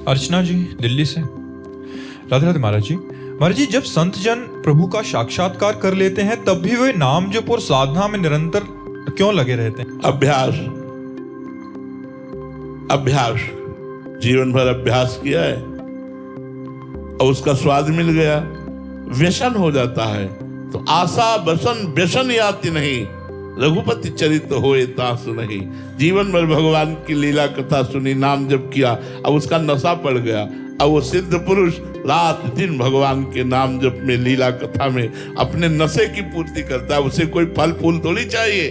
अर्चना जी दिल्ली से। राधे राधे महाराज जी। महाराज जी, जब संत जन प्रभु का साक्षात्कार कर लेते हैं तब भी वे नाम जप और साधना में निरंतर क्यों लगे रहते हैं? अभ्यास, अभ्यास, जीवन भर अभ्यास किया है और उसका स्वाद मिल गया, व्यसन हो जाता है। तो आशा बसन व्यसन याति नहीं, रघुपति चरित्र होए तासु नहीं। जीवन भर भगवान की लीला कथा सुनी, नाम जप किया, अब उसका नशा पड़ गया। अब वो सिद्ध पुरुष रात दिन भगवान के नाम जप में, लीला कथा में अपने नशे की पूर्ति करता है। उसे कोई फल फूल थोड़ी चाहिए,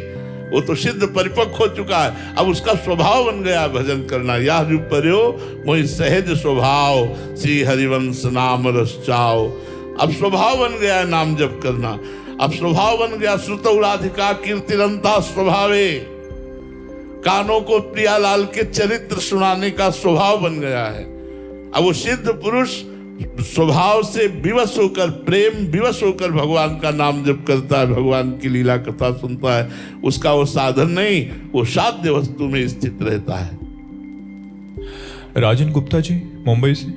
वो तो सिद्ध परिपक्व हो चुका है। अब उसका स्वभाव बन गया भजन करना। या जो पर्यो मोहि सहज स्वभाव, श्री हरिवंश नाम रस चाओ। अब स्वभाव बन गया है नाम जप करना। अब स्वभाव बन गया श्रुतौ राधिका कीर्तिरंता स्वभावे, कानों को प्रियालाल के चरित्र सुनाने का स्वभाव बन गया है। अब वो सिद्ध पुरुष स्वभाव से विवश होकर, प्रेम विवश होकर भगवान का नाम जप करता है, भगवान की लीला कथा सुनता है। उसका वो साधन नहीं, वो साध्य वस्तु में स्थित रहता है। राजन गुप्ता जी मुंबई से।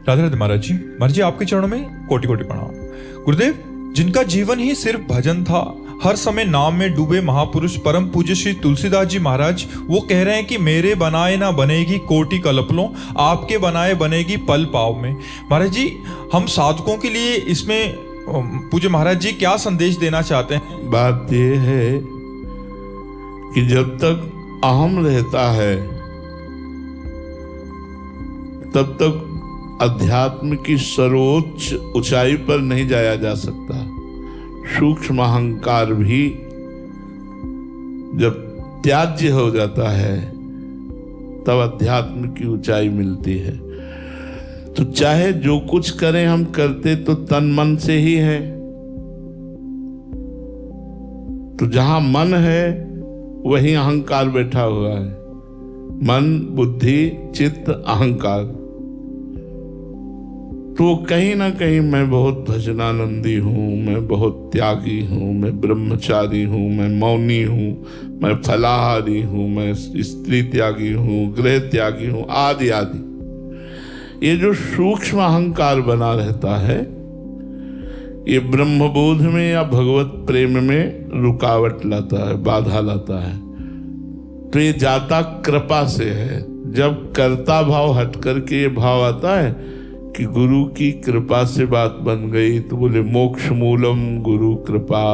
राधे राधे महाराज जी। महाराज जी, आपके चरणों में कोटि कोटि प्रणाम। गुरुदेव, जिनका जीवन ही सिर्फ भजन था, हर समय नाम में डूबे महापुरुष परम पूज्य श्री तुलसीदास जी महाराज, वो कह रहे हैं कि मेरे बनाए ना बनेगी कोटि कल्पलों, आपके बनाए बनेगी पल पाव में। महाराज जी, हम साधकों के लिए इसमें पूज्य महाराज जी क्या संदेश देना चाहते हैं? बात यह है कि जब तक अहम रहता है तब तक अध्यात्म की सर्वोच्च ऊंचाई पर नहीं जाया जा सकता। सूक्ष्म अहंकार भी जब त्याज्य हो जाता है तब अध्यात्म की ऊंचाई मिलती है। तो चाहे जो कुछ करें, हम करते तो तन मन से ही है। तो जहां मन है वहीं अहंकार बैठा हुआ है। मन, बुद्धि, चित्त, अहंकार। तो कहीं ना कहीं मैं बहुत भजनानंदी हूँ, मैं बहुत त्यागी हूँ, मैं ब्रह्मचारी हूँ, मैं मौनी हूँ, मैं फलाहारी हूँ, मैं स्त्री त्यागी हूँ, गृह त्यागी हूँ, आदि आदि। ये जो सूक्ष्म अहंकार बना रहता है, ये ब्रह्मबोध में या भगवत प्रेम में रुकावट लाता है, बाधा लाता है। तो ये जाता कृपा से है। जब कर्ता भाव हट करके ये भाव आता है कि गुरु की कृपा से बात बन गई, तो बोले मोक्ष मूलम गुरु कृपा।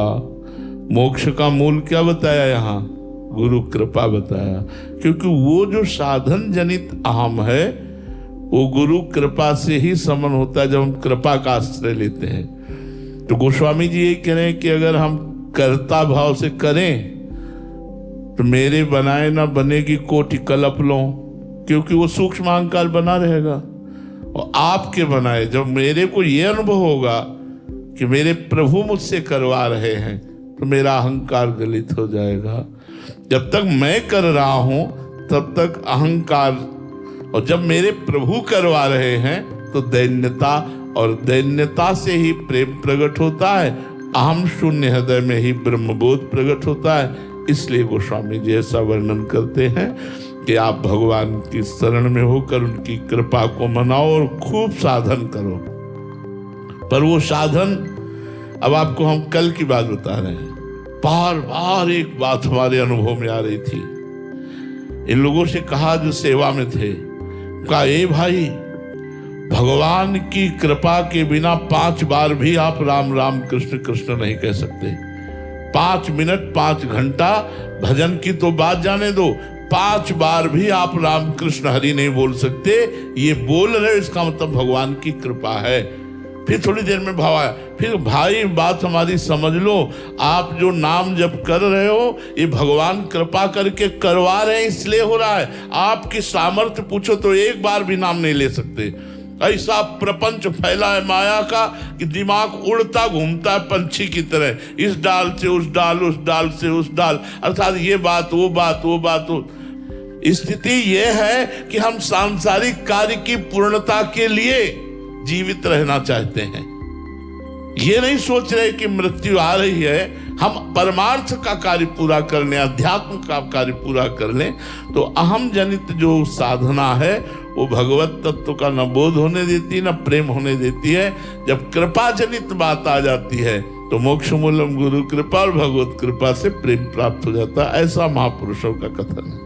मोक्ष का मूल क्या बताया यहाँ? गुरु कृपा बताया। क्योंकि वो जो साधन जनित अहम है वो गुरु कृपा से ही समन होता है, जब हम कृपा का आश्रय लेते हैं। तो गोस्वामी जी ये कह रहे हैं कि अगर हम कर्ता भाव से करें तो मेरे बनाए ना बनेगी कोटि कल्पलों, क्योंकि वो सूक्ष्म अहंकार बना रहेगा। और आपके बनाए, जब मेरे को ये अनुभव होगा कि मेरे प्रभु मुझसे करवा रहे हैं, तो मेरा अहंकार गलित हो जाएगा। जब तक मैं कर रहा हूं तब तक अहंकार, और जब मेरे प्रभु करवा रहे हैं तो दैन्यता, और दैन्यता से ही प्रेम प्रकट होता है। अहम शून्य हृदय में ही ब्रह्मबोध प्रकट होता है। इसलिए गोस्वामी जी ऐसा वर्णन करते हैं कि आप भगवान की शरण में होकर उनकी कृपा को मनाओ और खूब साधन करो। पर वो साधन, अब आपको हम कल की बात बता रहे हैं। बार बार एक बात हमारे अनुभव में आ रही थी। इन लोगों से कहा जो सेवा में थे, कहा ए भाई, भगवान की कृपा के बिना 5 बार भी आप राम राम कृष्ण कृष्ण नहीं कह सकते। 5 मिनट 5 घंटा भजन की तो बात जाने दो, 5 बार भी आप राम कृष्ण हरि नहीं बोल सकते। ये बोल रहे, इसका मतलब भगवान की कृपा है। फिर थोड़ी देर में भाव आया, फिर भाई बात हमारी समझ लो, आप जो नाम जप कर रहे हो ये भगवान कृपा करके करवा रहे हैं, इसलिए हो रहा है। आपकी सामर्थ्य पूछो तो एक बार भी नाम नहीं ले सकते। ऐसा प्रपंच फैला है माया का कि दिमाग उड़ता घूमता है पंछी की तरह, इस डाल से उस डाल, उस डाल से उस डाल, अर्थात ये बात वो बात वो बात वो। स्थिति यह है कि हम सांसारिक कार्य की पूर्णता के लिए जीवित रहना चाहते हैं। ये नहीं सोच रहे कि मृत्यु आ रही है, हम परमार्थ का कार्य पूरा कर लें, अध्यात्म का कार्य पूरा कर लें, तो अहम जनित जो साधना है वो भगवत तत्व का न बोध होने देती न प्रेम होने देती है। जब कृपा जनित बात आ जाती है तो मोक्ष मूलम गुरु कृपा और भगवत कृपा से प्रेम प्राप्त हो जाता है। ऐसा महापुरुषों का कथन है।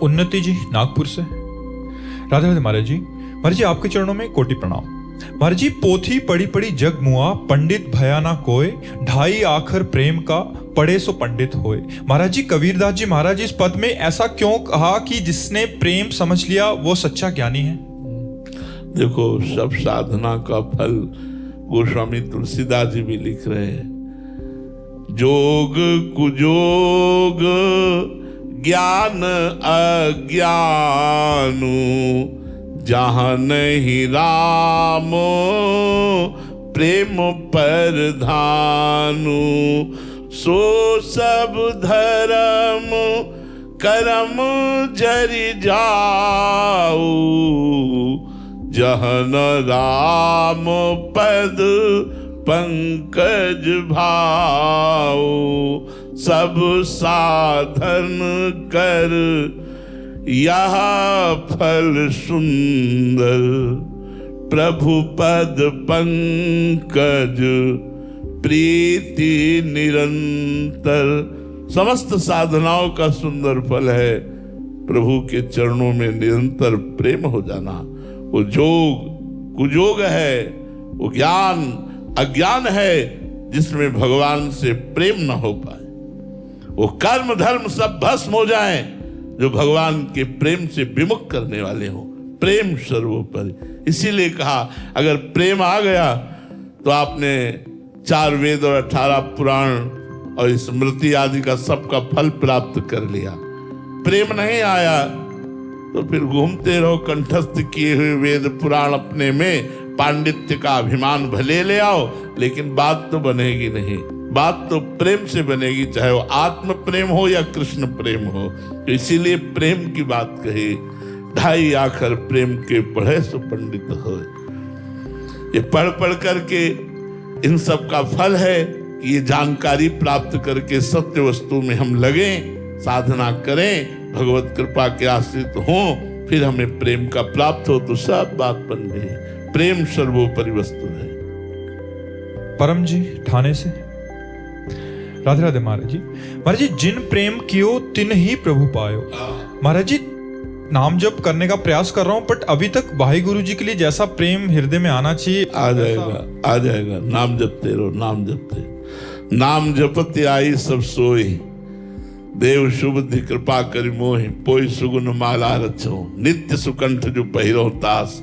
उन्नति जी नागपुर से। राधे राधे महाराज जी। महाराज जी आपके चरणों में कोटि प्रणाम। महाराज जी पोथी पड़ी पड़ी जग मुआ, पंडित भया ना कोय, ढाई आखर प्रेम का पढ़े सो पंडित होए। महाराज जी कबीरदास जी महाराज इस पद में ऐसा क्यों कहा कि जिसने प्रेम समझ लिया वो सच्चा ज्ञानी है? देखो, सब साधना का फल गोस्वामी तुलसीदास जी भी लिख रहे हैं। जोग कुजोग ज्ञान अज्ञानु, जहाँ नहीं राम प्रेम परधानु, सो सब धर्म कर्म जरि जाऊ, जहन राम पद पंकज भाऊ, सब साधन कर यह फल सुंदर, प्रभु पद पंकज प्रीति निरंतर। समस्त साधनाओं का सुंदर फल है प्रभु के चरणों में निरंतर प्रेम हो जाना। वो जोग कुजोग है, वो ज्ञान अज्ञान है जिसमें भगवान से प्रेम न हो पाए। वो कर्म धर्म सब भस्म हो जाएं जो भगवान के प्रेम से विमुख करने वाले हो। प्रेम सर्वोपरि। इसीलिए कहा अगर प्रेम आ गया तो आपने 4 वेद और 18 पुराण और स्मृति आदि का सबका फल प्राप्त कर लिया। प्रेम नहीं आया तो फिर घूमते रहो कंठस्थ किए हुए वेद पुराण अपने में, पांडित्य का अभिमान भले ले आओ लेकिन बात तो बनेगी नहीं। बात तो प्रेम से बनेगी, चाहे वो आत्म प्रेम हो या कृष्ण प्रेम हो। तो इसीलिए प्रेम की बात कही, 2.5 आखर प्रेम के पढ़े सो पंडित हो। ये पढ़ करके इन सब का फल है कि ये जानकारी प्राप्त करके सत्य वस्तु में हम लगे, साधना करें, भगवत कृपा के आश्रित हों, फिर हमें प्रेम का प्राप्त हो तो सब बात बन गई। प्रेम सर्वोपरि वस्तु है। परम जी ठाणे से। राधे राधे महाराज जी। महाराज जी जिन प्रेम कियो तिन ही प्रभु पायो। महाराज जी नाम जप करने का प्रयास कर रहा हूं बट अभी तक भाई गुरु जी के लिए जैसा प्रेम हृदय में आना चाहिए आ जाएगा। नाम जपते रहो, नाम जपते। नाम जपते आई सब सोई, देव शुभि कृपा करि मोहि, पोई सुगुन माला रचो, नित्य सुकंठ जो पहिरो तास,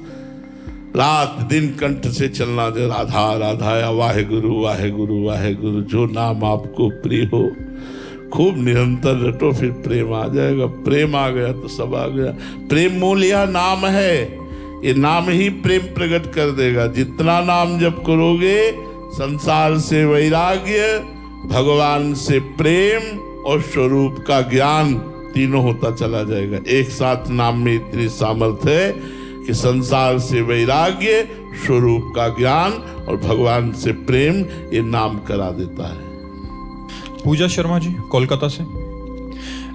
रात दिन कंठ से चलना जो राधा राधा या वाहे गुरु वाहे गुरु वाहे गुरु। जो नाम आपको प्रिय हो खूब निरंतर रटो, फिर प्रेम आ जाएगा। प्रेम आ गया तो सब आ गया। प्रेम मूल यह नाम है, ये नाम ही प्रेम प्रकट कर देगा। जितना नाम जप करोगे संसार से वैराग्य, भगवान से प्रेम और स्वरूप का ज्ञान तीनों होता चला जाएगा। एक साथ नाम में इतनी सामर्थ्य है कि संसार से वैराग्य, स्वरूप का ज्ञान और भगवान से प्रेम ये नाम करा देता है। पूजा शर्मा जी कोलकाता से।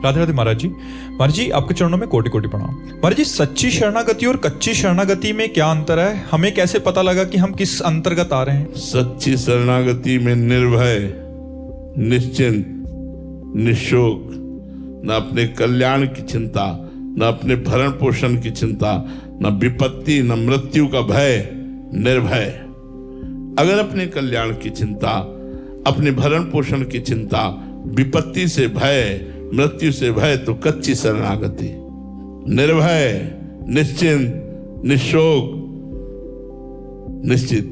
राधे राधे महाराज जी। महाराज जी आपके चरणों में कोटि कोटि प्रणाम। महाराज जी सच्ची शरणागति और कच्ची शरणागति में क्या अंतर है? हमें कैसे पता लगा कि हम किस अंतर्गत आ रहे हैं? सच्ची शरणागति में निर्भय, निश्चिंत, निशोक, न अपने कल्याण की चिंता, न अपने भरण पोषण की चिंता, न विपत्ति न मृत्यु का भय, निर्भय। अगर अपने कल्याण की चिंता, अपने भरण पोषण की चिंता, विपत्ति से भय, मृत्यु से भय, तो कच्ची शरणागति। निर्भय, निश्चिंत, निशोक, निश्चित।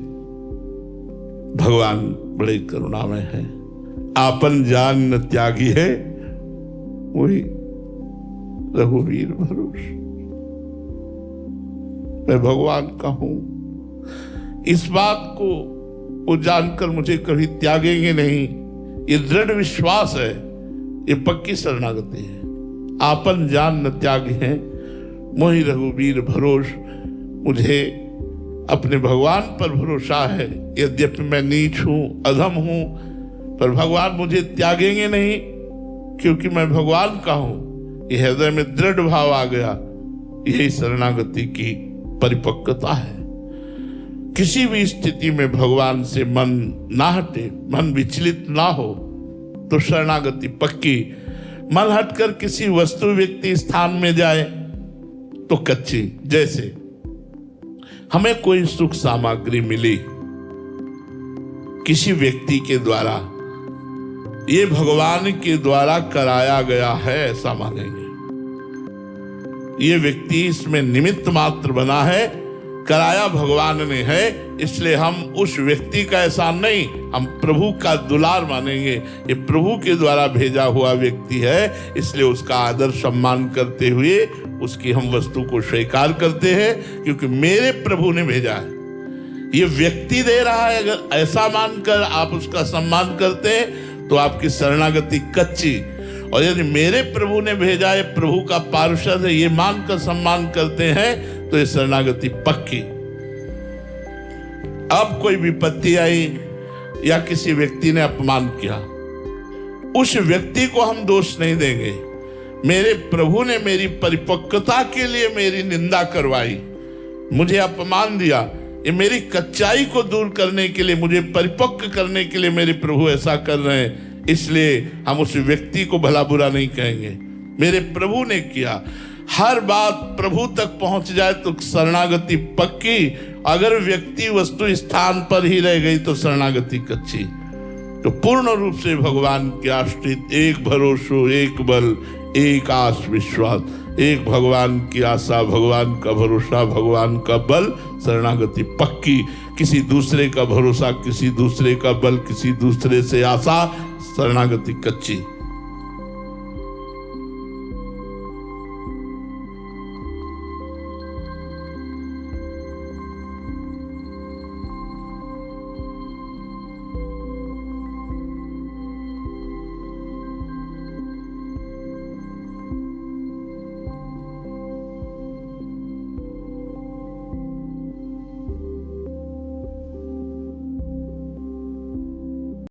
भगवान बड़े करुणामय है। आपन जान न त्यागी है, वही रघुवीर भरोस। मैं भगवान का हूं, इस बात को वो जानकर मुझे कभी त्यागेंगे नहीं, ये दृढ़ विश्वास है। ये पक्की शरणागति है। आपन जान न त्यागी है, मोहि रघुवीर भरोस। मुझे अपने भगवान पर भरोसा है। यद्यपि मैं नीच हूं, अधम हूं, पर भगवान मुझे त्यागेंगे नहीं, क्योंकि मैं भगवान का हूं। ये हृदय में दृढ़ भाव आ गया। यही शरणागति की परिपक्वता है। किसी भी स्थिति में भगवान से मन ना हटे, मन विचलित ना हो, तो शरणागति पक्की। मन हटकर किसी वस्तु व्यक्ति स्थान में जाए तो कच्ची। जैसे हमें कोई सुख सामग्री मिली किसी व्यक्ति के द्वारा, ये भगवान के द्वारा कराया गया है ऐसा मानेंगे। ये व्यक्ति इसमें निमित्त मात्र बना है, कराया भगवान ने है, इसलिए हम उस व्यक्ति का एहसान नहीं, हम प्रभु का दुलार मानेंगे। ये प्रभु के द्वारा भेजा हुआ व्यक्ति है, इसलिए उसका आदर सम्मान करते हुए उसकी हम वस्तु को स्वीकार करते हैं, क्योंकि मेरे प्रभु ने भेजा है। ये व्यक्ति दे रहा है, अगर ऐसा मानकर आप उसका सम्मान करते हैं तो आपकी शरणागति कच्ची। और यदि मेरे प्रभु ने भेजा है, प्रभु का पार्षद है, ये मानकर सम्मान करते हैं तो ये शरणागति पक्की। अब कोई विपत्ति आई या किसी व्यक्ति ने अपमान किया, उस व्यक्ति को हम दोष नहीं देंगे। मेरे प्रभु ने मेरी परिपक्वता के लिए मेरी निंदा करवाई, मुझे अपमान दिया, ये मेरी कच्चाई को दूर करने के लिए, मुझे परिपक्व करने के लिए मेरे प्रभु ऐसा कर रहे हैं, इसलिए हम उस व्यक्ति को भला बुरा नहीं कहेंगे। मेरे प्रभु ने किया। हर बात प्रभु तक पहुंच जाए तो शरणागति पक्की। अगर व्यक्ति वस्तु स्थान पर ही रह गई तो शरणागति कच्ची। तो पूर्ण रूप से भगवान के आश्रित, एक भरोसो, एक बल, एक आस विश्वास, एक भगवान की आशा, भगवान का भरोसा, भगवान का बल, शरणागति पक्की। किसी दूसरे का भरोसा, किसी दूसरे का बल, किसी दूसरे से आशा, शरणागति कच्ची।